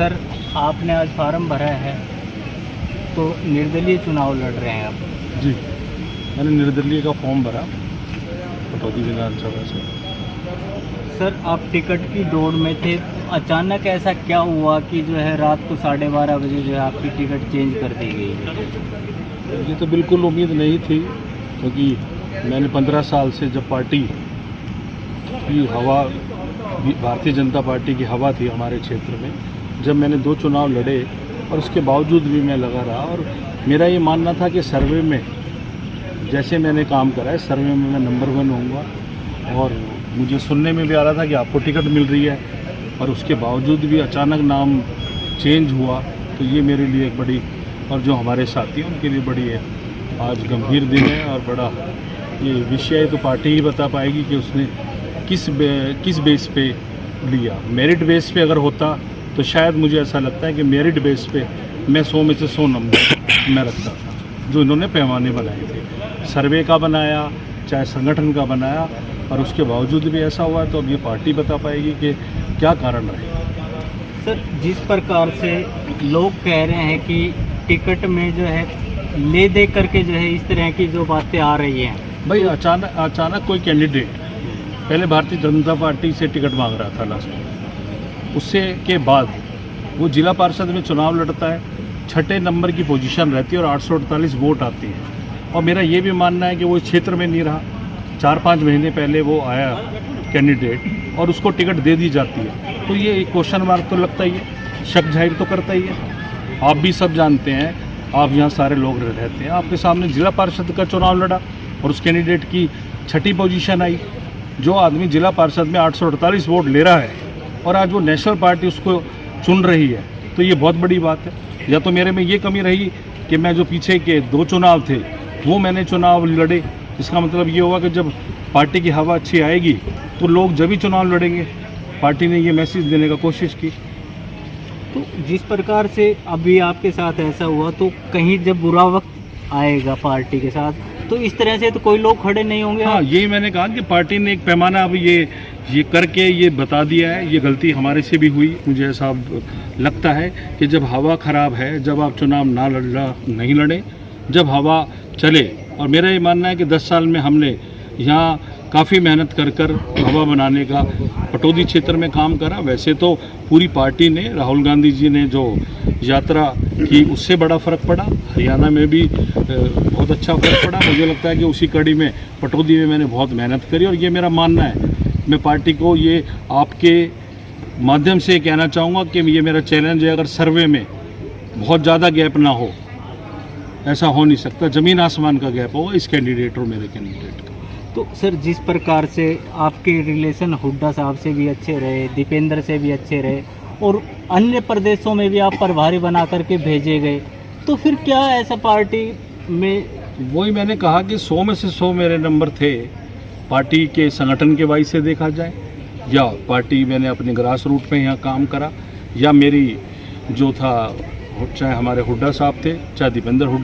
Sir, आपने आज farm भरा है तो निर्दलीय चुनाव लड़ रहे हैं आप। जी, मैंने निर्दलीय का फॉर्म भरा पटौदी विधानसभा से। सर, आप टिकट की दौड़ में थे, अचानक ऐसा क्या हुआ कि जो है रात को 12:30 बजे जो है आपकी टिकट चेंज कर दी गई? ये तो बिल्कुल उम्मीद नहीं थी, क्योंकि मैंने 15 साल से जब पार्टी की हवा, भारतीय जनता पार्टी की हवा थी हमारे क्षेत्र में, जब मैंने 2 चुनाव लड़े और उसके बावजूद भी मैं लगा रहा। और मेरा ये मानना था कि सर्वे में जैसे मैंने काम करा है, सर्वे में मैं नंबर 1 होऊंगा। और मुझे सुनने में भी आ रहा था कि आपको टिकट मिल रही है, और उसके बावजूद भी अचानक नाम चेंज हुआ, तो ये मेरे लिए एक बड़ी, और जो हमारे साथी हैं उनके लिए बड़ी है आज गंभीर दिन है। और बड़ा ये विषय तो पार्टी ही बता पाएगी कि उसने किस बेस पे लिया। मेरिट बेस पे अगर होता तो शायद मुझे ऐसा लगता है कि मेरिट बेस पे मैं 100 में से 100 नंबर मैं रखता था, जो इन्होंने पैमाने बनाए थे, सर्वे का बनाया चाहे संगठन का बनाया। और उसके बावजूद भी ऐसा हुआ, तो अब ये पार्टी बता पाएगी कि क्या कारण रहे। सर, जिस प्रकार से लोग कह रहे हैं कि टिकट में जो है ले दे करके जो है इस तरह की जो बातें आ रही हैं, भाई अचानक कोई कैंडिडेट पहले भारतीय जनता पार्टी से टिकट मांग रहा था लास्ट में, उससे के बाद वो जिला पार्षद में चुनाव लड़ता है, 6ठे नंबर की पोजीशन रहती है और 848 वोट आती है। और मेरा ये भी मानना है कि वो इस क्षेत्र में नहीं रहा, 4-5 महीने पहले वो आया कैंडिडेट और उसको टिकट दे दी जाती है, तो ये एक क्वेश्चन मार्क तो लगता ही है, शक जाहिर तो करता ही है। आप भी सब जानते हैं, आप यहाँ सारे लोग रहते हैं, आपके सामने जिला पार्षद का चुनाव लड़ा और उस कैंडिडेट की 6ठी पोजीशन आई। जो आदमी जिला पार्षद में 848 वोट ले रहा है और आज वो नेशनल पार्टी उसको चुन रही है, तो ये बहुत बड़ी बात है। या तो मेरे में ये कमी रही कि मैं जो पीछे के 2 चुनाव थे वो मैंने चुनाव लड़े। इसका मतलब ये होगा कि जब पार्टी की हवा अच्छी आएगी तो लोग जब भी चुनाव लड़ेंगे। पार्टी ने ये मैसेज देने का कोशिश की। तो जिस प्रकार से अभी आपके साथ ऐसा हुआ, तो कहीं जब बुरा वक्त आएगा पार्टी के साथ तो इस तरह से तो कोई लोग खड़े नहीं होंगे। हाँ, यही मैंने कहा कि पार्टी ने एक पैमाना अब ये करके ये बता दिया है। ये गलती हमारे से भी हुई, मुझे ऐसा लगता है कि जब हवा ख़राब है, जब आप चुनाव नहीं लड़ें, जब हवा चले। और मेरा ये मानना है कि 10 साल में हमने यहाँ काफ़ी मेहनत कर हवा बनाने का पटौदी क्षेत्र में काम करा। वैसे तो पूरी पार्टी ने, राहुल गांधी जी ने जो यात्रा की उससे बड़ा फ़र्क पड़ा, हरियाणा में भी बहुत अच्छा फ़र्क पड़ा। मुझे लगता है कि उसी कड़ी में पटौदी में मैंने बहुत मेहनत करी। और ये मेरा मानना है, मैं पार्टी को ये आपके माध्यम से कहना चाहूँगा कि ये मेरा चैलेंज है, अगर सर्वे में बहुत ज़्यादा गैप ना हो, ऐसा हो नहीं सकता, ज़मीन आसमान का गैप होगा इस कैंडिडेट और मेरे कैंडिडेट का। तो सर, जिस प्रकार से आपके रिलेशन हुड्डा साहब से भी अच्छे रहे, दीपेंद्र से भी अच्छे रहे और अन्य प्रदेशों में भी आप प्रभारी बना करके भेजे गए, तो फिर क्या ऐसा पार्टी में? वही मैंने कहा कि 100 में से 100 मेरे नंबर थे। पार्टी के संगठन के वाइज से देखा जाए, या पार्टी मैंने अपने ग्रास रूट में यहाँ काम करा, या मेरी जो था, चाहे हमारे हुड्डा साहब थे, चाहे दीपेंद्र हुड्डा